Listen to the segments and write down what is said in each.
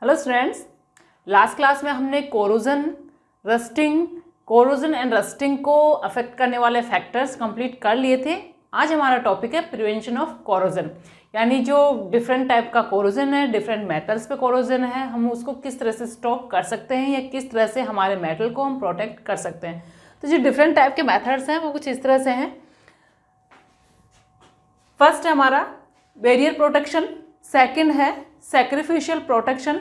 Hello students, last class में हमने corrosion and rusting को अफेक्ट करने वाले फैक्टर्स कंप्लीट कर लिए थे। आज हमारा टॉपिक है प्रिवेंशन ऑफ कोरोजन, यानी जो डिफरेंट टाइप का कोरोजन है, डिफरेंट मेटल्स पे कोरोजन है, हम उसको किस तरह से स्टॉप कर सकते हैं या किस तरह से हमारे मेटल को हम प्रोटेक्ट कर सकते हैं। तो जो डिफरेंट टाइप के मेथड्स हैं वो कुछ इस तरह से हैं। फर्स्ट है हमारा बैरियर प्रोटेक्शन, सेकंड है सैक्रिफिशियल प्रोटेक्शन,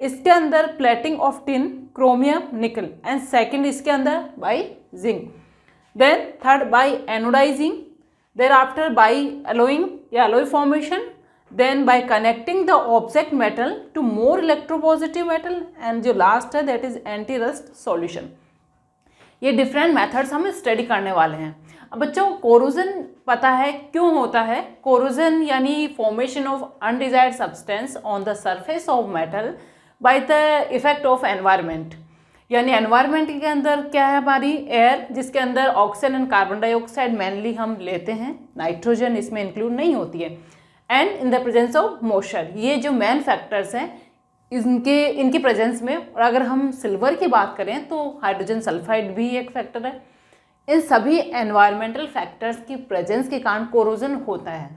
इसके अंदर plating of tin, chromium, nickel, and second इसके अंदर by zinc. Then third by anodizing, then after by alloying या alloy formation, then by connecting the object metal to more electropositive metal, and जो last है that is anti rust solution. ये different methods हम study करने वाले हैं। अब बच्चों, कोरोजन पता है क्यों होता है। कोरोजन यानी formation of undesired substance on the surface of metal by the effect of environment, यानी एनवायरनमेंट के अंदर क्या है हमारी एयर, जिसके अंदर oxygen and carbon dioxide mainly हम लेते हैं, नाइट्रोजन इसमें इंक्लूड नहीं होती है, and in the presence of moisture. ये जो मेन फैक्टर्स हैं इनकी प्रेजेंस में। और अगर हम सिल्वर की बात करें तो हाइड्रोजन सल्फाइड भी एक फैक्टर है। इन सभी एनवायरमेंटल फैक्टर्स की प्रेजेंस के कारण कोरोजन होता है।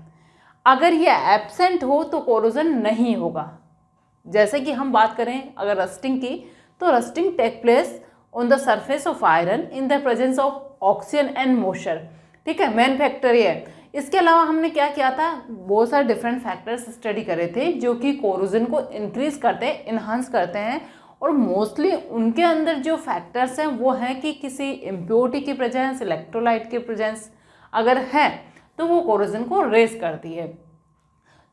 अगर ये एब्सेंट हो तो कोरोजन नहीं होगा। जैसे कि हम बात करें अगर रस्टिंग की, तो rusting take place on the surface of iron in the presence of oxygen and moisture. ठीक है, मेन फैक्टर ये है। इसके अलावा हमने क्या किया था, बहुत सारे डिफरेंट फैक्टर्स स्टडी करे थे जो कि कोरोजन को इंक्रीज करते हैं, इन्हांस करते हैं। और मोस्टली उनके अंदर जो फैक्टर्स हैं वो हैं कि किसी इम्प्योरिटी की प्रेजेंस, इलेक्ट्रोलाइट की प्रेजेंस अगर है तो वो कोरोजन को रेज करती है।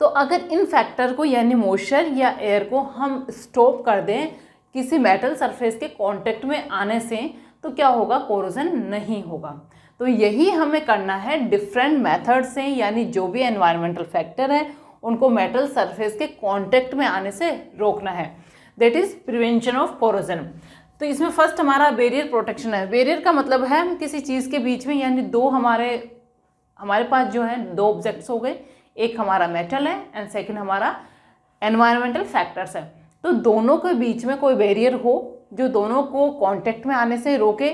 तो अगर इन फैक्टर को यानी मॉइस्चर या एयर को हम स्टॉप कर दें किसी मेटल सरफेस के कांटेक्ट में आने से, तो क्या होगा, कोरोजन नहीं होगा। तो यही हमें करना है डिफरेंट मेथड से, यानी जो भी एनवायरमेंटल फैक्टर है उनको मेटल सरफेस के कांटेक्ट में आने से रोकना है। That is prevention of corrosion. तो इसमें फर्स्ट हमारा बैरियर प्रोटेक्शन है। बैरियर का मतलब है हम किसी चीज़ के बीच में, यानी दो हमारे पास जो है दो ऑब्जेक्ट्स हो गए, एक हमारा मेटल है एंड सेकंड हमारा एनवायरमेंटल फैक्टर्स है। तो दोनों के बीच में कोई बैरियर हो जो दोनों को कांटेक्ट में आने से रोके,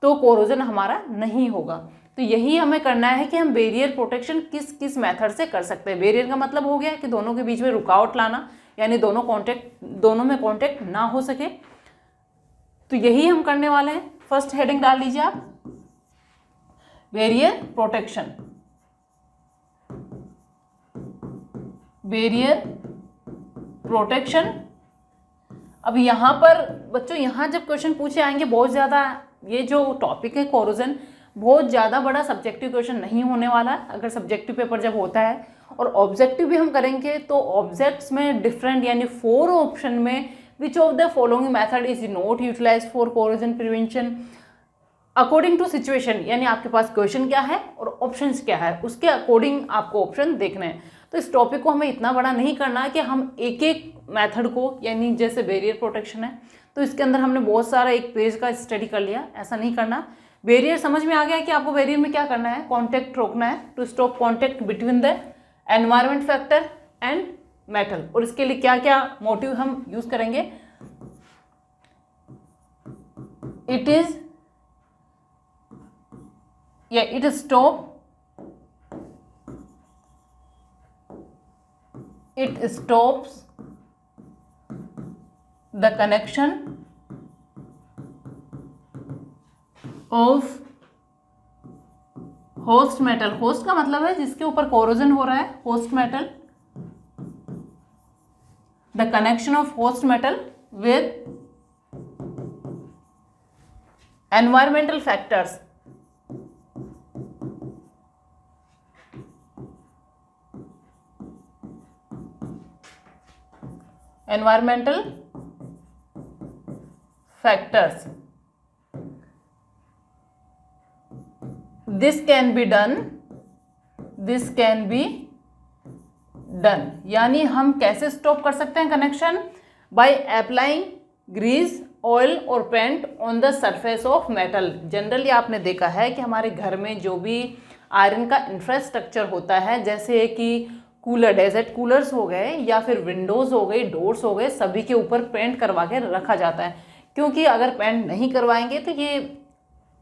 तो कोरोजन हमारा नहीं होगा। तो यही हमें करना है कि हम बैरियर प्रोटेक्शन किस किस मेथड से कर सकते हैं। बैरियर का मतलब हो गया कि दोनों के बीच में रुकावट लाना, यानी दोनों में कांटेक्ट ना हो सके। तो यही हम करने वाले हैं। फर्स्ट हेडिंग डाल लीजिए आप, बैरियर प्रोटेक्शन। Barrier protection. अब यहाँ पर बच्चों, यहाँ जब क्वेश्चन पूछे आएंगे बहुत ज़्यादा, ये जो टॉपिक है कोरोजन बहुत ज़्यादा बड़ा सब्जेक्टिव क्वेश्चन नहीं होने वाला। अगर सब्जेक्टिव पेपर जब होता है और ऑब्जेक्टिव भी हम करेंगे तो ऑब्जेक्ट्स में डिफरेंट, यानी 4 ऑप्शन में which of the following method is not utilize for corrosion prevention according to situation, यानी आपके पास क्वेश्चन क्या है और ऑप्शंस क्या है, उसके अकॉर्डिंग आपको ऑप्शन देखने हैं। तो इस टॉपिक को हमें इतना बड़ा नहीं करना है कि हम एक एक मेथड को, यानी जैसे बैरियर प्रोटेक्शन है तो इसके अंदर हमने बहुत सारा एक पेज का स्टडी कर लिया, ऐसा नहीं करना। बैरियर समझ में आ गया कि आपको बैरियर में क्या करना है, कॉन्टैक्ट रोकना है, to stop contact between the environment factor and metal. और इसके लिए क्या क्या मोटिव हम यूज करेंगे, it stops the connection of host metal। host का मतलब है जिसके ऊपर कोरोजन हो रहा है, host metal, the connection of host metal with environmental factors। environmental factors, this can be done, यानी हम कैसे स्टॉप कर सकते हैं connection, by applying grease, oil और paint on the surface of metal. Generally आपने देखा है कि हमारे घर में जो भी आयरन का इंफ्रास्ट्रक्चर होता है, जैसे कि कूलर, डेजर्ट कूलर्स हो गए या फिर विंडोज़ हो गई, डोर्स हो गए, सभी के ऊपर पेंट करवा के रखा जाता है, क्योंकि अगर पेंट नहीं करवाएंगे तो ये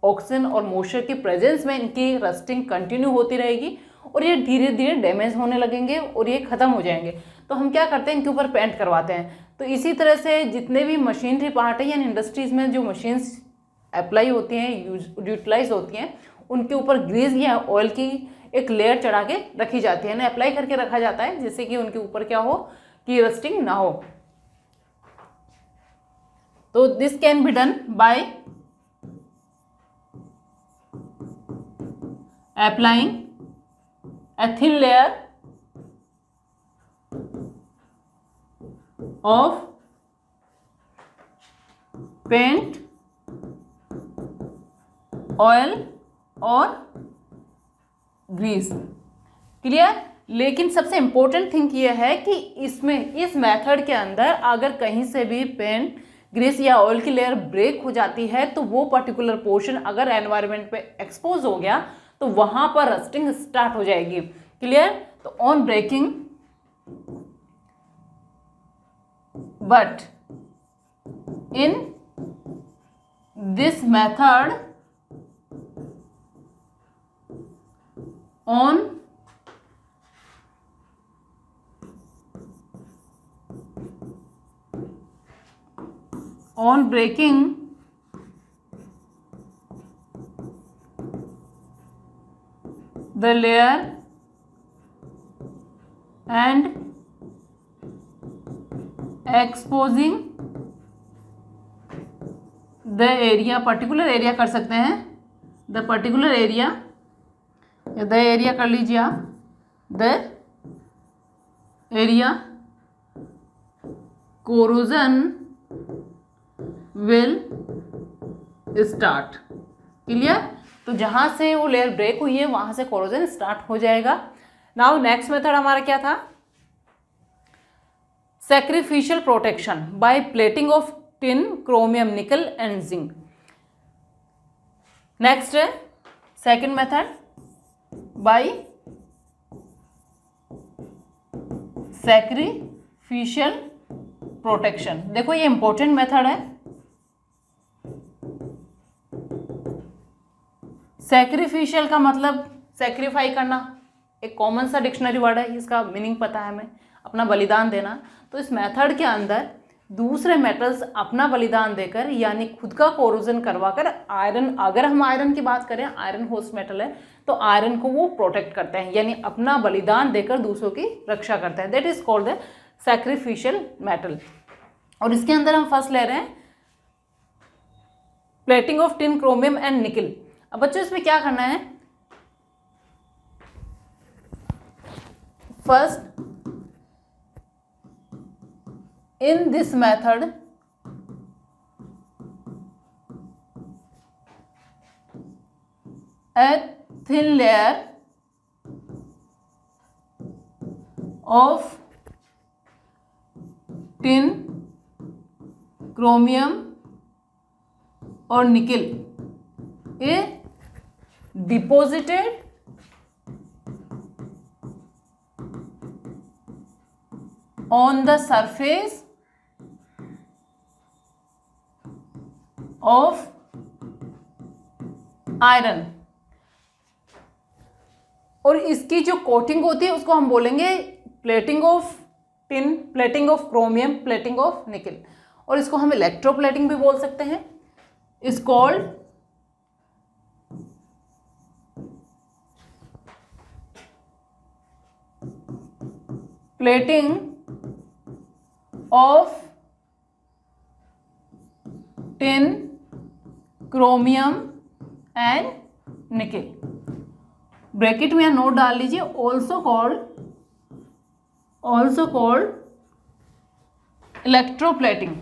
ऑक्सीजन और मॉइस्चर की प्रेजेंस में इनकी रस्टिंग कंटिन्यू होती रहेगी और ये धीरे धीरे डैमेज होने लगेंगे और ये ख़त्म हो जाएंगे। तो हम क्या करते हैं, इनके ऊपर पेंट करवाते हैं। तो इसी तरह से जितने भी मशीनरी पार्ट है यानी इंडस्ट्रीज़ में जो मशीन्स अप्लाई होती हैं, यूटिलाइज होती हैं, उनके ऊपर ग्रीस या ऑयल की एक लेयर चढ़ा के रखी जाती है ना, अप्लाई करके रखा जाता है, जिससे कि उनके ऊपर क्या हो कि रस्टिंग ना हो। तो this can be done by applying a thin layer of paint, oil और grease। क्लियर। लेकिन सबसे इम्पोर्टेंट थिंग ये है कि इसमें इस मेथड के अंदर अगर कहीं से भी पेंट, ग्रीस या ऑयल की लेयर ब्रेक हो जाती है तो वो पर्टिकुलर पोर्शन अगर एनवायरनमेंट पे एक्सपोज हो गया तो वहां पर रस्टिंग स्टार्ट हो जाएगी। क्लियर। तो on breaking but in this method on breaking the layer and exposing the area, particular area कर सकते हैं, द पर्टिकुलर एरिया या द एरिया कर लीजिए आप, the area corrosion will start. Clear. तो जहां से वो लेयर ब्रेक हुई है वहां से कोरोजन स्टार्ट हो जाएगा। नाउ नेक्स्ट मेथड हमारा क्या था, sacrificial protection by plating of tin, chromium, nickel and zinc. Next है second method by sacrificial protection. देखो ये इंपॉर्टेंट मेथड है। सैक्रिफिशियल का मतलब सैक्रिफाई करना, एक कॉमन सा डिक्शनरी वर्ड है, इसका मीनिंग पता है हमें, अपना बलिदान देना। तो इस मेथड के अंदर दूसरे मेटल्स अपना बलिदान देकर यानी खुद का कोरोजन करवाकर आयरन, अगर हम आयरन की बात करें, आयरन होस्ट मेटल है, तो आयरन को वो प्रोटेक्ट करते हैं यानी अपना बलिदान देकर दूसरों की रक्षा करते हैं। That is called the sacrificial metal. और इसके अंदर हम फर्स्ट ले रहे हैं plating of tin, chromium and निकल। अब बच्चों इसमें क्या करना है, first in this method a thin layer of tin, chromium और निकल is deposited on the surface of iron। और इसकी जो कोटिंग होती है उसको हम बोलेंगे plating of tin, plating of chromium, plating of निकल। और इसको हम इलेक्ट्रोप्लेटिंग भी बोल सकते हैं। Is called plating of tin, chromium and निकल। ब्रैकेट में नोट डाल लीजिए, ऑल्सो कॉल्ड इलेक्ट्रोप्लेटिंग।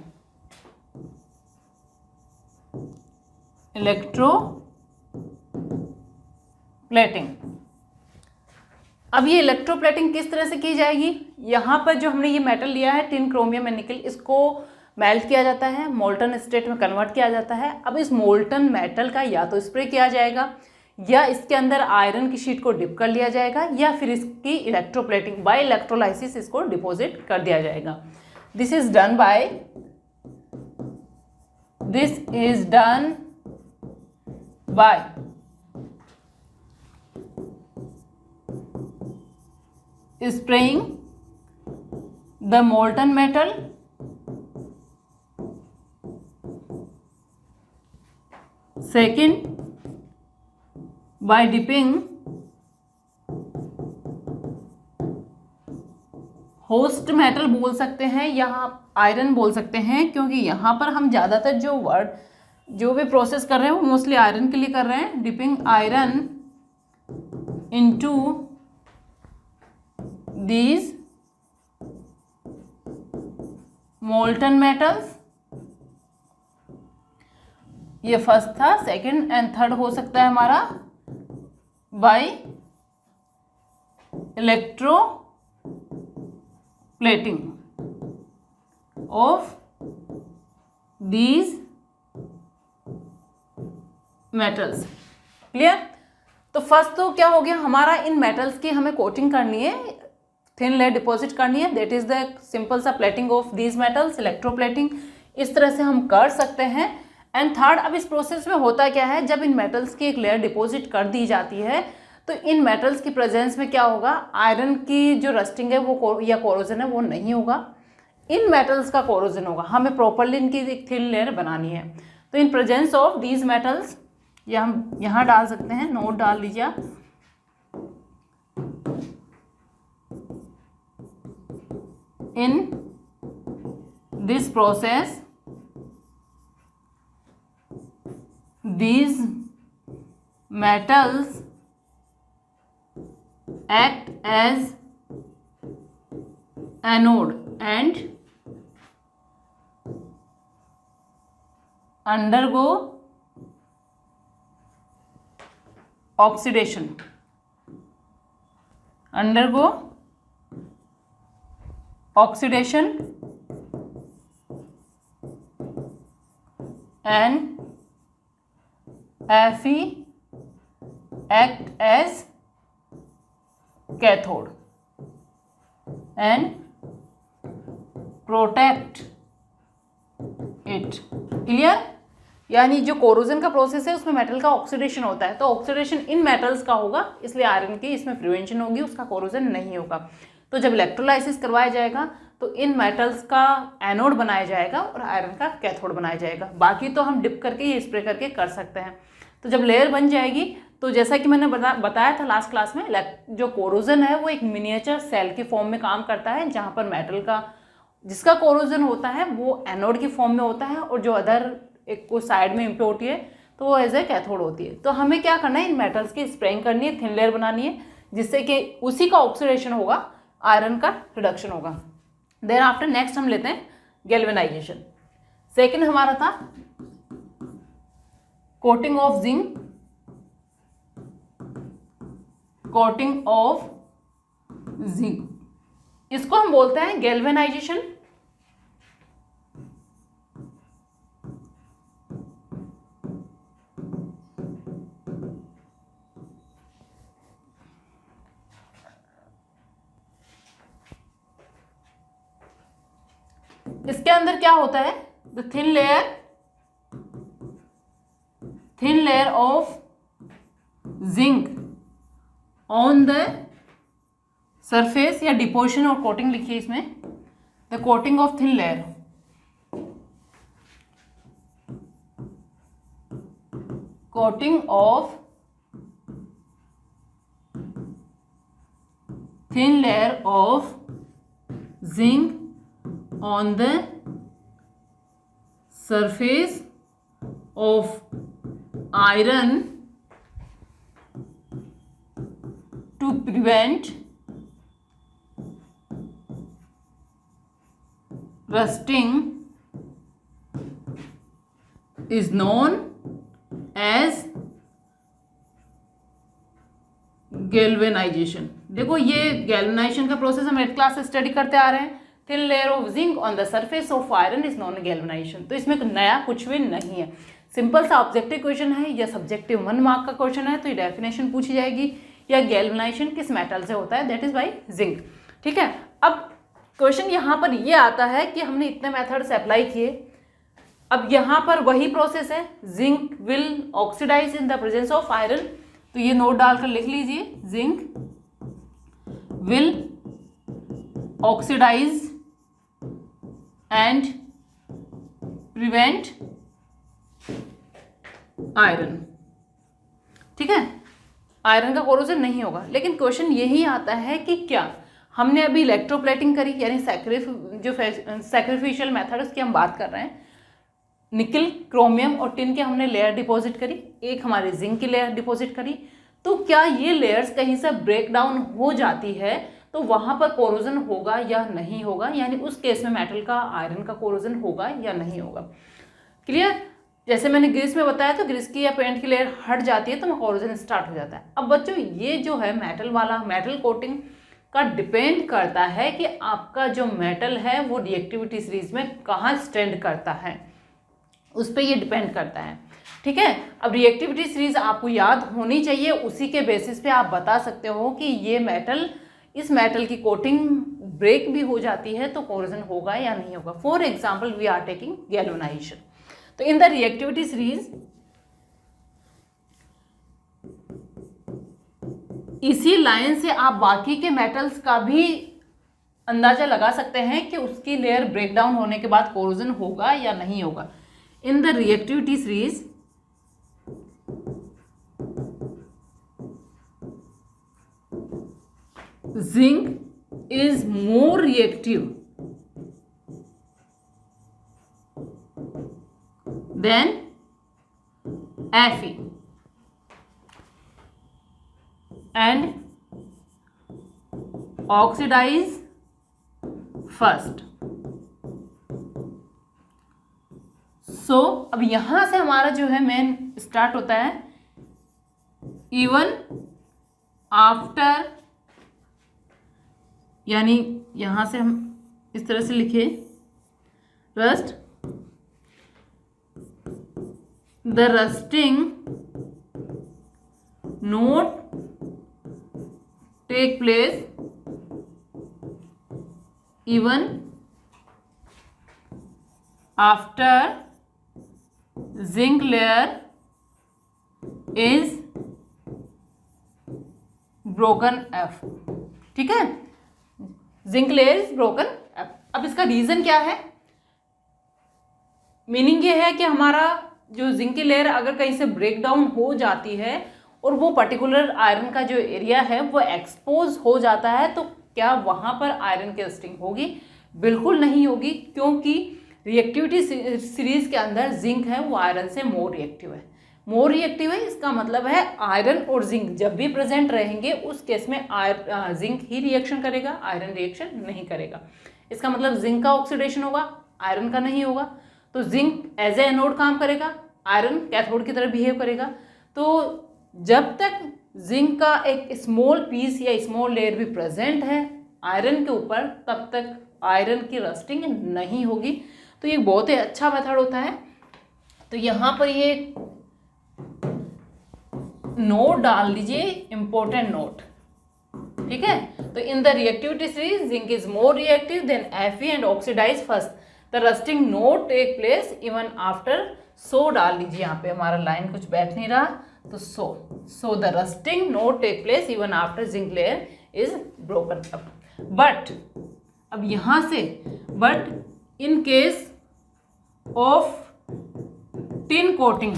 अब ये इलेक्ट्रोप्लेटिंग किस तरह से की जाएगी, यहाँ पर जो हमने ये मेटल लिया है टिन, क्रोमियम एंड निकल, इसको मेल्ट किया जाता है, मोल्टन स्टेट में कन्वर्ट किया जाता है। अब इस मोल्टन मेटल का या तो स्प्रे किया जाएगा या इसके अंदर आयरन की शीट को डिप कर लिया जाएगा या फिर इसकी इलेक्ट्रोप्लेटिंग बाय इलेक्ट्रोलाइसिस इसको डिपॉजिट कर दिया जाएगा। This is done by spraying the molten metal second by dipping host metal बोल सकते हैं या आयरन बोल सकते हैं, क्योंकि यहाँ पर हम ज़्यादातर जो भी प्रोसेस कर रहे हैं वो मोस्टली आयरन के लिए कर रहे हैं। Dipping iron into these molten metals, ये फर्स्ट था। सेकंड एंड थर्ड हो सकता है हमारा by electroplating of these metals। Clear? तो फर्स्ट तो क्या हो गया हमारा, इन मेटल्स की हमें कोटिंग करनी है, थिन लेयर डिपॉजिट करनी है, दैट इज द सिंपल सा plating of these metals, electroplating. इस तरह से हम कर सकते हैं। एंड थर्ड, अब इस प्रोसेस में होता क्या है, जब इन मेटल्स की एक लेयर डिपॉजिट कर दी जाती है तो इन मेटल्स की प्रेजेंस में क्या होगा, आयरन की जो रस्टिंग है वो या कोरोजन है वो नहीं होगा, इन मेटल्स का कोरोजन होगा। हमें प्रॉपरली इनकी एक थिन लेयर बनानी है। तो in presence of these metals, या हम यहाँ डाल सकते हैं, नोट डाल लीजिए आप, in this process these metals act as anode and undergo oxidation, and Fe act as cathode and protect it। Clear? यानी जो कोरोजन का प्रोसेस है उसमें मेटल का ऑक्सीडेशन होता है, तो ऑक्सीडेशन इन मेटल्स का होगा, इसलिए आयरन की इसमें प्रिवेंशन होगी, उसका कोरोजन नहीं होगा। तो जब इलेक्ट्रोलाइसिस करवाया जाएगा तो इन मेटल्स का एनोड बनाया जाएगा और आयरन का कैथोड बनाया जाएगा। बाकी तो हम डिप करके ये स्प्रे करके कर सकते हैं। तो जब लेयर बन जाएगी तो जैसा कि मैंने बताया था लास्ट क्लास में, जो कोरोजन है वो एक मिनिएचर सेल के फॉर्म में काम करता है, जहाँ पर मेटल का जिसका कोरोजन होता है वो एनोड की फॉर्म में होता है और जो अदर एक को साइड में इम्प्योरिटी है तो वो एज ए कैथोड होती है। तो हमें क्या करना है, इन मेटल्स की स्प्रेइंग करनी है, थिन लेयर बनानी है, जिससे कि उसी का ऑक्सीडेशन होगा, आयरन का रिडक्शन होगा। देन आफ्टर नेक्स्ट हम लेते हैं गैल्वेनाइजेशन। सेकेंड हमारा था कोटिंग ऑफ जिंक, इसको हम बोलते हैं गैल्वेनाइजेशन। इसके अंदर क्या होता है, the thin layer of zinc on the surface, या डिपोजिशन और कोटिंग लिखिए इसमें, the coating of thin layer, coating of thin layer of zinc on the surface of iron to prevent rusting is known as galvanisation. देखो ये galvanisation का process हम 8th class से study करते आ रहे हैं। Thin layer of zinc on the surface of iron is non galvanisation. तो इसमें नया कुछ भी नहीं है, सिंपल सा ऑब्जेक्टिव क्वेश्चन है या सब्जेक्टिव 1 मार्क का क्वेश्चन है तो ये डेफिनेशन पूछी जाएगी, या गैल्वेनाइजेशन किस मेटल से होता है, दैट इज बाय जिंक। ठीक है, अब क्वेश्चन यहाँ पर ये आता है कि हमने इतने मेथड्स अप्लाई किए, अब यहाँ पर वही प्रोसेस है, zinc will oxidize in the presence of iron, तो ये नोट डालकर लिख लीजिए, zinc will oxidize and prevent iron. ठीक है, आयरन का कोरोजन नहीं होगा। लेकिन क्वेश्चन यही आता है कि क्या हमने अभी इलेक्ट्रोप्लेटिंग करी, यानी सैक्रिफिशियल मेथड उसकी हम बात कर रहे हैं, निकल, क्रोमियम और टिन के हमने लेयर डिपॉजिट करी, एक हमारी जिंक की लेयर डिपॉजिट करी, तो क्या ये लेयर्स कहीं से ब्रेक डाउन हो जाती है तो वहां पर कोरोजन होगा या नहीं होगा, यानी उस केस में मेटल का आयरन का कोरोजन होगा या नहीं होगा। क्लियर? जैसे मैंने ग्रीस में बताया, तो ग्रीस की या पेंट की लेयर हट जाती है तो कोरोजन स्टार्ट हो जाता है। अब बच्चों ये जो है मेटल वाला, मेटल कोटिंग का डिपेंड करता है कि आपका जो मेटल है वो रिएक्टिविटी सीरीज में कहाँ स्टैंड करता है, उस पर ये डिपेंड करता है। ठीक है, अब रिएक्टिविटी सीरीज आपको याद होनी चाहिए, उसी के बेसिस पे आप बता सकते हो कि ये मेटल, इस मेटल की कोटिंग ब्रेक भी हो जाती है तो कोरोजन होगा या नहीं होगा। For example we are taking galvanization, तो इन द रिएक्टिविटी सीरीज इसी लाइन से आप बाकी के मेटल्स का भी अंदाजा लगा सकते हैं कि उसकी लेयर ब्रेकडाउन होने के बाद कोरोजन होगा या नहीं होगा। इन the reactivity series zinc is more reactive than Fe and oxidize first. So अब यहां से हमारा जो है मेन स्टार्ट होता है, इवन आफ्टर, यानी यहां से हम इस तरह से लिखे, rust, the rusting not take place even after zinc layer is broken F। ठीक है, zinc layer is broken F। अब इसका रीजन क्या है? मीनिंग ये है कि हमारा जो जिंक की लेयर अगर कहीं से ब्रेक डाउन हो जाती है और वो पर्टिकुलर आयरन का जो एरिया है वो एक्सपोज हो जाता है, तो क्या वहाँ पर आयरन की रस्टिंग होगी? बिल्कुल नहीं होगी, क्योंकि रिएक्टिविटी सीरीज के अंदर जिंक है वो आयरन से मोर रिएक्टिव है। मोर रिएक्टिव है, इसका मतलब है आयरन और जिंक जब भी प्रेजेंट रहेंगे उस केस में जिंक ही रिएक्शन करेगा, आयरन रिएक्शन नहीं करेगा। इसका मतलब जिंक का ऑक्सीडेशन होगा, आयरन का नहीं होगा। तो जिंक एज ए एनोड काम करेगा, आयरन कैथोड की तरह बिहेव करेगा। तो जब तक जिंक का एक स्मॉल पीस या स्मॉल लेयर भी प्रेजेंट है आयरन के ऊपर, तब तक आयरन की रस्टिंग नहीं होगी। तो ये बहुत ही अच्छा मेथड होता है। तो यहाँ पर ये नोट डाल लीजिए, इंपॉर्टेंट नोट। ठीक है, तो in the reactivity series zinc is more reactive than Fe and oxidize first, the rusting not take place even after. So डाल लीजिए, यहाँ पे हमारा लाइन कुछ बैठ नहीं रहा, तो so the rusting not take place even after zinc layer is broken up. But अब यहाँ से, but in case of tin coating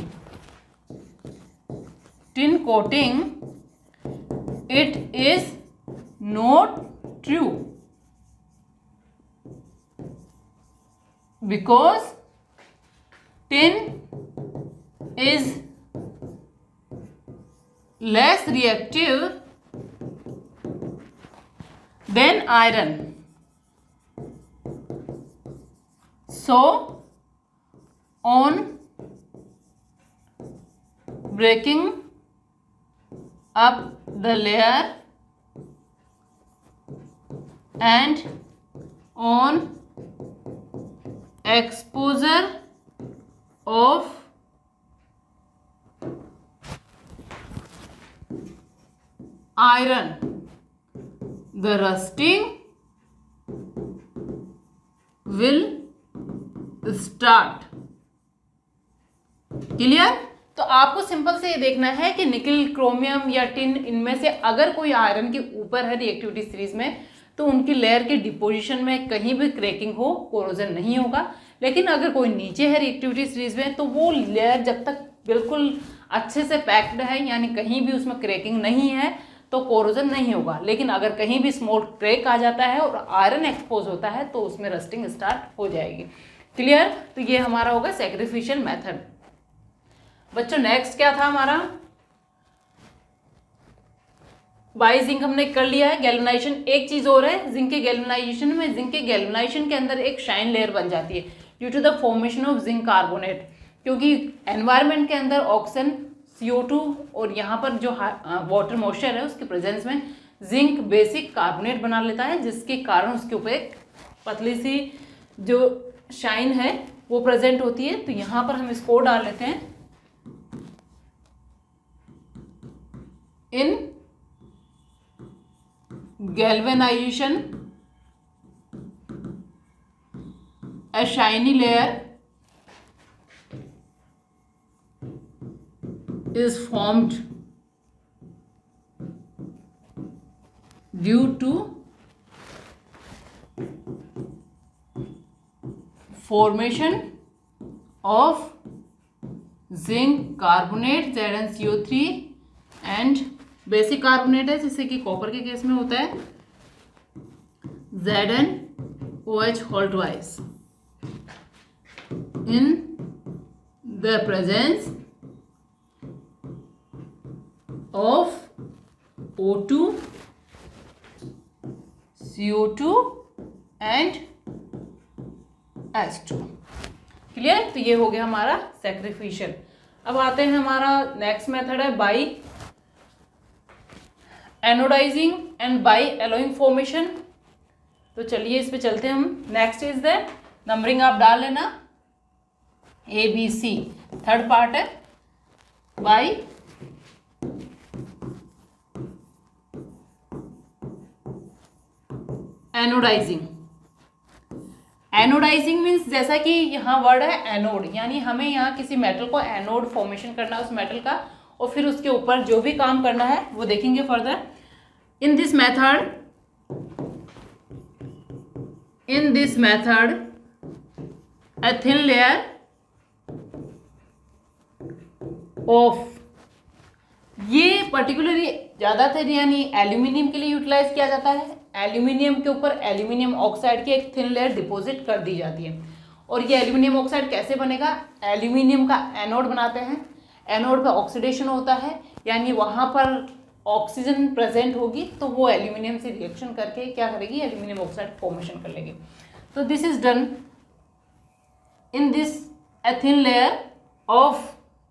it is not true because tin is less reactive than iron. So on breaking up the layer and on exposure of iron, the rusting will start. Clear? तो आपको simple से ये देखना है कि निकल, chromium या tin, इनमें से अगर कोई आयरन के ऊपर है रिएक्टिविटी सीरीज में तो उनकी लेयर के डिपोजिशन में कहीं भी क्रैकिंग हो, कोरोजन नहीं होगा। लेकिन अगर कोई नीचे है रिएक्टिविटी सीरीज में तो वो लेयर जब तक बिल्कुल अच्छे से पैक्ड है, यानी कहीं भी उसमें क्रैकिंग नहीं है, तो कोरोजन नहीं होगा। लेकिन अगर कहीं भी स्मॉल क्रैक आ जाता है और आयरन एक्सपोज होता है तो उसमें रस्टिंग स्टार्ट हो जाएगी। क्लियर? तो ये हमारा होगा सैक्रिफिशियल मेथड। बच्चों नेक्स्ट क्या था हमारा? बाई जिंक हमने कर लिया है। गैल्वेनाइजेशन, एक चीज और है जिंक के गैल्वेनाइजेशन में, जिंक के गैल्वेनाइजेशन के अंदर एक शाइन लेयर बन जाती है due to the formation of zinc carbonate, क्योंकि एनवायरनमेंट के अंदर ऑक्सीजन, CO2 और यहाँ पर जो वाटर मॉइस्चर है उसके प्रेजेंस में जिंक बेसिक कार्बोनेट बना लेता है, जिसके कारण उसके ऊपर एक पतली सी जो शाइन है वो प्रेजेंट होती है। तो यहाँ पर हम इसको डाल लेते हैं, इन galvanization a shiny layer is formed due to formation of zinc carbonate ZnCO3 and basic carbonate है जैसे कि कॉपर के केस में होता है ZnOH whole twice in the presence of O2, CO2 and H2। क्लियर? तो ये हो गया हमारा सैक्रिफिशियल। अब आते हैं, हमारा नेक्स्ट मेथड है by anodizing and by alloying formation. तो चलिए इस पे चलते हैं हम। नेक्स्ट इज द नंबरिंग, आप डाल लेना ABC, थर्ड पार्ट है बाई एनोडाइजिंग। एनोडाइजिंग मीन्स जैसा कि यहाँ वर्ड है एनोड, यानी हमें यहाँ किसी मेटल को एनोड फॉर्मेशन करना है उस मेटल का, और फिर उसके ऊपर जो भी काम करना है वो देखेंगे further. In this method a thin layer of, ये पर्टिकुलरली ज़्यादातर यानी एल्यूमिनियम के लिए यूटिलाइज किया जाता है। एल्यूमिनियम के ऊपर एल्यूमिनियम ऑक्साइड की एक थिन लेयर डिपॉजिट कर दी जाती है। और ये एल्यूमिनियम ऑक्साइड कैसे बनेगा? एल्यूमिनियम का एनोड बनाते हैं, एनोड पे ऑक्सीडेशन होता है, यानी वहाँ पर ऑक्सीजन प्रेजेंट होगी तो वो एल्यूमिनियम से रिएक्शन करके क्या करेगी? एल्यूमिनियम ऑक्साइड फॉर्मेशन कर लेगी। तो this is done in this a thin layer of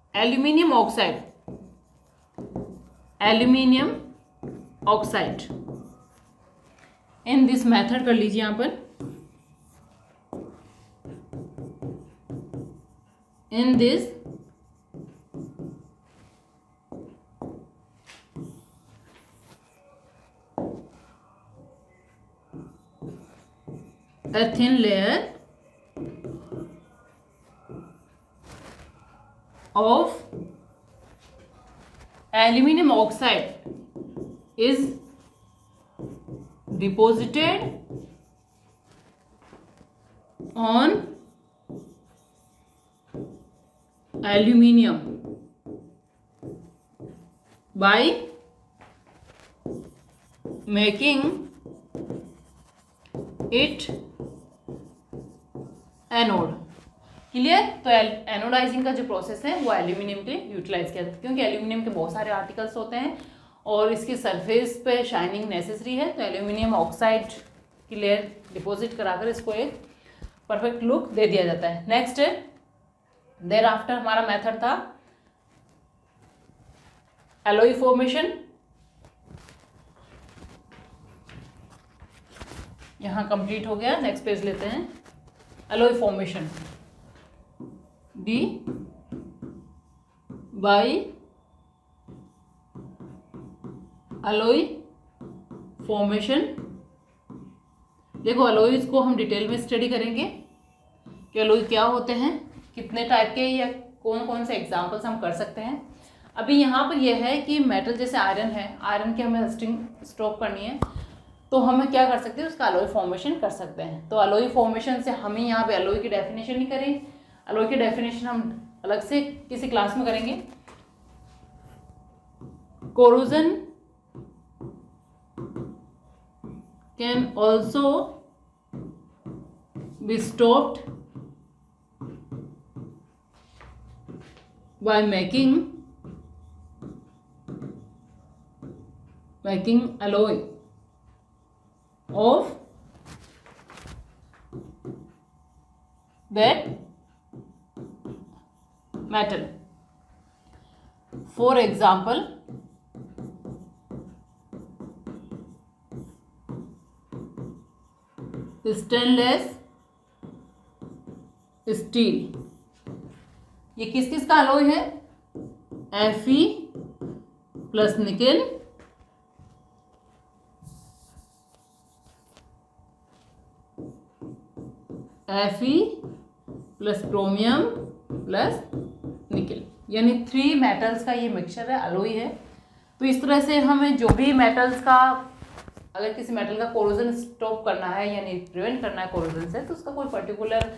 aluminium oxide, in this method कर लीजिए यहाँ पर, in this a thin layer of aluminum oxide is deposited on aluminium by making it anode. Clear? तो anodising का जो process है वो aluminium के लिए यूटिलाइज किया जाता है, क्योंकि एल्यूमिनियम के बहुत सारे आर्टिकल्स होते हैं और इसकी सरफेस पे शाइनिंग नेसेसरी है। तो एल्यूमिनियम ऑक्साइड की लेयर डिपॉजिट कराकर इसको एक परफेक्ट लुक दे दिया जाता है। नेक्स्ट देयर आफ्टर हमारा मेथड था एलोई फॉर्मेशन। यहाँ कंप्लीट हो गया, नेक्स्ट पेज लेते हैं। Alloy formation D by alloy formation. देखो अलॉयज को हम डिटेल में स्टडी करेंगे कि अलॉय क्या होते हैं, कितने टाइप के, या कौन कौन से एग्जांपल्स हम कर सकते हैं। अभी यहाँ पर यह है कि मेटल जैसे आयरन है, आयरन की हमें रस्टिंग स्टॉप करनी है, तो हमें क्या कर सकते हैं, उसका अलॉय फॉर्मेशन कर सकते हैं। तो अलॉय फॉर्मेशन से हमें यहाँ पे अलॉय की डेफिनेशन नहीं करें, अलॉय की डेफिनेशन हम अलग से किसी क्लास में करेंगे। Corrosion can also be stopped by making alloy of that metal. For example, stainless steel, ये किस किस का अलॉय है, Fe plus nickel, Fe plus chromium plus nickel, यानी 3 मेटल्स का ये मिक्सचर है, अलॉय है। तो इस तरह से हमें जो भी मेटल्स का, अगर किसी मेटल का कोरोजन स्टॉप करना है यानी प्रिवेंट करना है कोरोजन से, तो उसका कोई पर्टिकुलर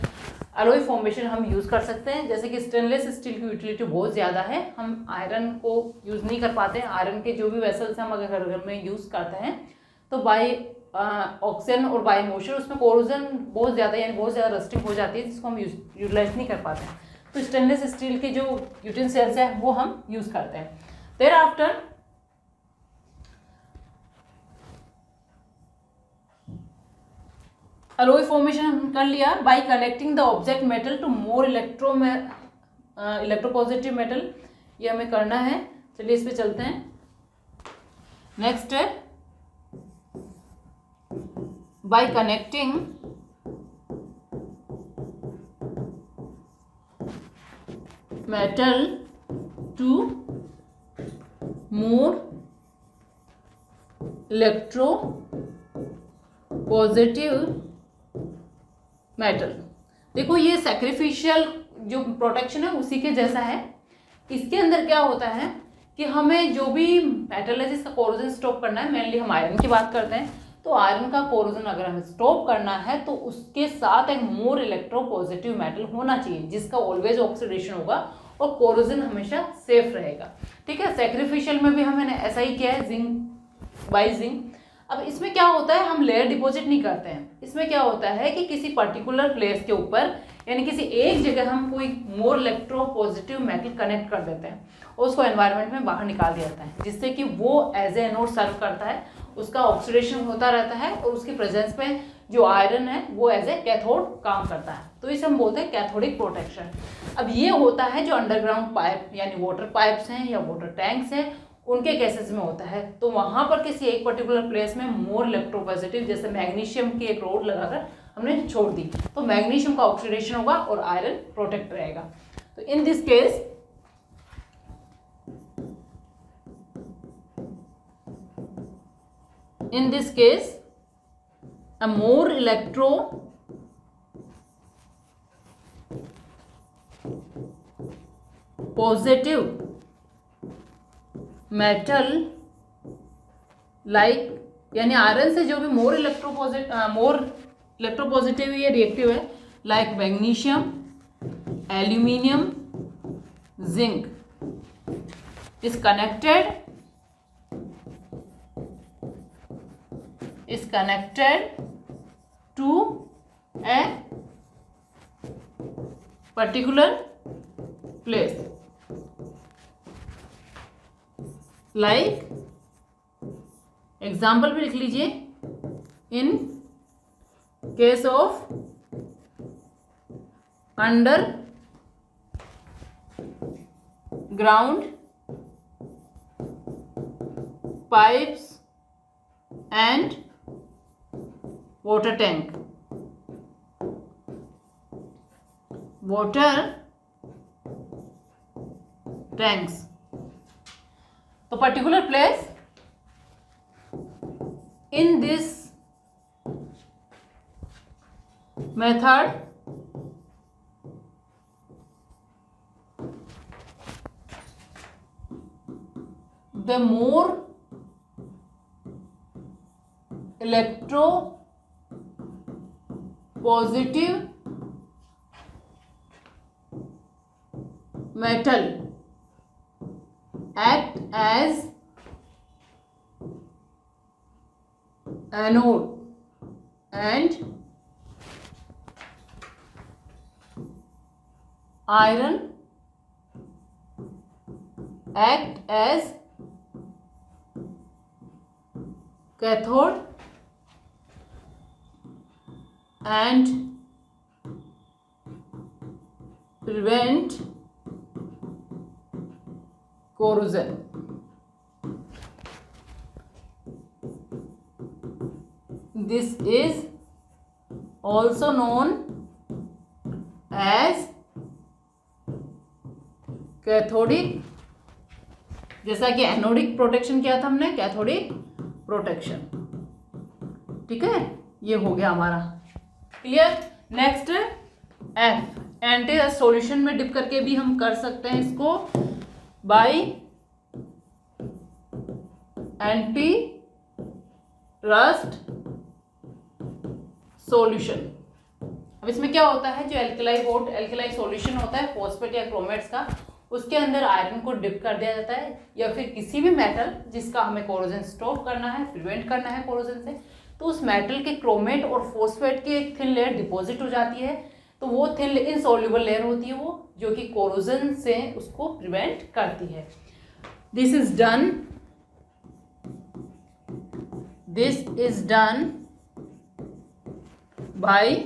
अलॉय फॉर्मेशन हम यूज़ कर सकते हैं। जैसे कि स्टेनलेस स्टील की यूटिलिटी बहुत ज़्यादा है, हम आयरन को यूज़ नहीं कर पाते हैं। आयरन के जो भी वेसल्स हम अगर घर में यूज़ करते हैं तो बाय ऑक्सीजन और बाय मॉइस्चर उसमें कोरोजन बहुत ज़्यादा, यानी बहुत ज़्यादा रस्टिंग हो जाती है, जिसको हम यूटिलाइज नहीं कर पाते हैं। तो स्टेनलेस स्टील के जो यूटेंसिल्स है वो हम यूज़ करते हैं। देयर आफ्टर अलॉय फॉर्मेशन हम कर लिया by connecting the object metal to more electropositive metal, ये हमें करना है। चलिए इस पे चलते हैं। नेक्स्ट है by connecting metal to more electropositive metal. देखो ये सैक्रिफिशियल जो प्रोटेक्शन है उसी के जैसा है। इसके अंदर क्या होता है कि हमें जो भी मेटल है जिसका कोरोजन स्टॉप करना है, मेनली हम आयरन की बात करते हैं, तो आयरन का कोरोजन अगर हमें स्टॉप करना है तो उसके साथ एक मोर इलेक्ट्रोपॉजिटिव मेटल होना चाहिए जिसका ऑलवेज ऑक्सीडेशन होगा और कोरोजन हमेशा सेफ रहेगा। ठीक है, सैक्रिफिशियल में भी हमने ऐसा ही किया है, जिंक बाय जिंक। अब इसमें क्या होता है, हम लेयर डिपॉजिट नहीं करते हैं। इसमें क्या होता है कि किसी पर्टिकुलर प्लेस के ऊपर यानी किसी एक जगह हम कोई मोर इलेक्ट्रोपॉजिटिव मेटल कनेक्ट कर देते हैं और उसको एनवायरनमेंट में बाहर निकाल दिया जाता है, जिससे कि वो एज ए एनोड सर्व करता है, उसका ऑक्सीडेशन होता रहता है और उसकी प्रेजेंस में जो आयरन है वो एज ए कैथोड काम करता है। तो इसे हम बोलते हैं कैथोडिक प्रोटेक्शन। अब ये होता है जो अंडरग्राउंड पाइप यानी वाटर पाइप्स हैं या वाटर टैंक्स हैं उनके केसेस में होता है। तो वहां पर किसी एक पर्टिकुलर प्लेस में मोर इलेक्ट्रोपॉजिटिव, जैसे मैग्नीशियम की एक रोड लगाकर हमने छोड़ दी, तो मैग्नीशियम का ऑक्सीडेशन होगा और आयरन प्रोटेक्ट रहेगा। तो in this case a more electropositive metal like, यानी आयरन से जो भी मोर इलेक्ट्रोपॉजिटिव या रिएक्टिव है, like magnesium, aluminium, zinc is connected to a particular place, like example भी लिख लीजिए। In case of under ground pipes and water tank, water tanks. तो particular place In this method, the more electropositive metal act as anode and iron act as cathode and prevent corrosion. This is also known as cathodic, जैसा कि anodic protection किया था हमने, cathodic protection. ठीक है, ये हो गया हमारा clear. Next F, anti rust solution में डिप करके भी हम कर सकते हैं इसको बाय एंटी रस्ट सॉल्यूशन। अब इसमें क्या होता है, जो एल्कलाई सॉल्यूशन होता है फॉस्फेट या क्रोमेट्स का, उसके अंदर आयरन को डिप कर दिया जाता है, या फिर किसी भी मेटल जिसका हमें कोरोजन स्टॉप करना है, प्रिवेंट करना है कोरोजन से, तो उस मेटल के क्रोमेट और फॉस्फेट की एक थिन लेयर डिपॉजिट हो जाती है। तो वो थिन इनसॉल्युबल लेयर होती है वो, जो कि कोरोजन से उसको प्रिवेंट करती है। This is done by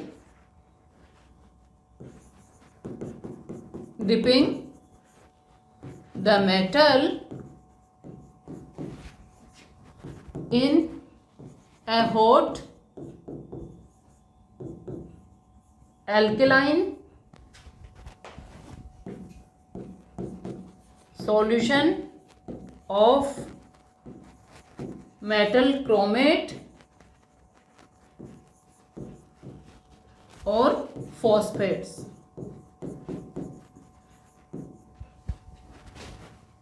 dipping the metal in a hot alkaline solution of metal chromate और phosphates।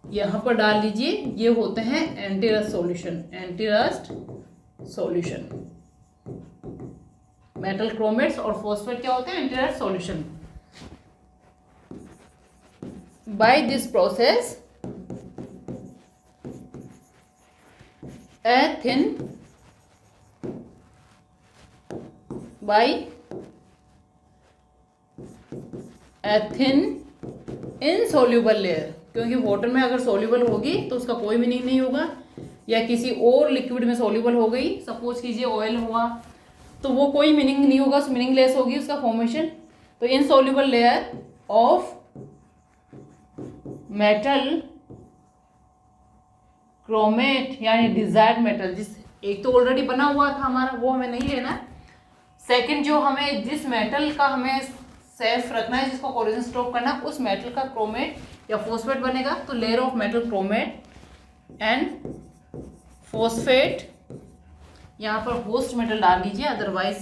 यहाँ पर डाल लीजिए, ये होते हैं anti rust solution. Metal chromates और फॉस्फेट क्या होते हैं, anti rust solution. By this process a thin insoluble layer, क्योंकि वाटर में अगर सोल्यूबल होगी तो उसका कोई मीनिंग नहीं होगा, या किसी और लिक्विड में सोल्यूबल हो गई, सपोज कीजिए ऑयल हुआ, तो वो कोई मीनिंग नहीं होगा, मीनिंगलेस होगी उसका फॉर्मेशन। तो insoluble layer of metal chromate यानी डिजायर्ड मेटल, जिस एक तो ऑलरेडी बना हुआ था हमारा, वो हमें नहीं लेना। सेकंड, जो हमें जिस मेटल का हमें सेफ रखना है, जिसको कोरोजन स्टॉप करना, उस मेटल का क्रोमेट या फॉस्फेट बनेगा। तो layer of metal chromate and phosphate, यहाँ पर होस्ट मेटल डाल दीजिए, अदरवाइज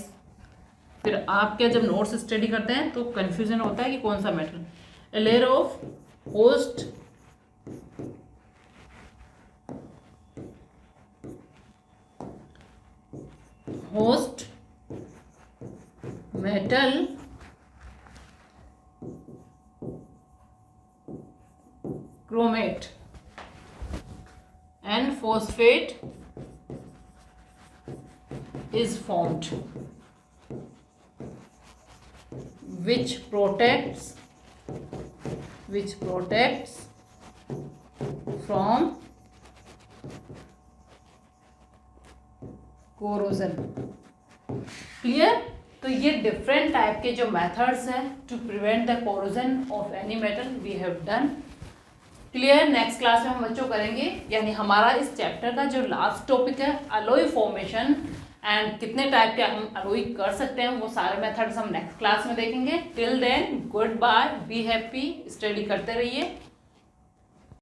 फिर आप क्या जब नोट्स स्टडी करते हैं तो कंफ्यूजन होता है कि कौन सा metal. Layer of host metal chromate and phosphate is formed, which protects from corrosion। Clear. तो ये डिफरेंट टाइप के जो मेथड्स हैं to prevent the corrosion of any metal we have done. Clear. Next class में हम बच्चों करेंगे, यानी हमारा इस चैप्टर का जो लास्ट टॉपिक है अलॉय फॉर्मेशन एंड कितने टाइप के हम अलॉय कर सकते हैं, वो सारे मेथड्स हम नेक्स्ट क्लास में देखेंगे। Till then good bye, be happy, study करते रहिए।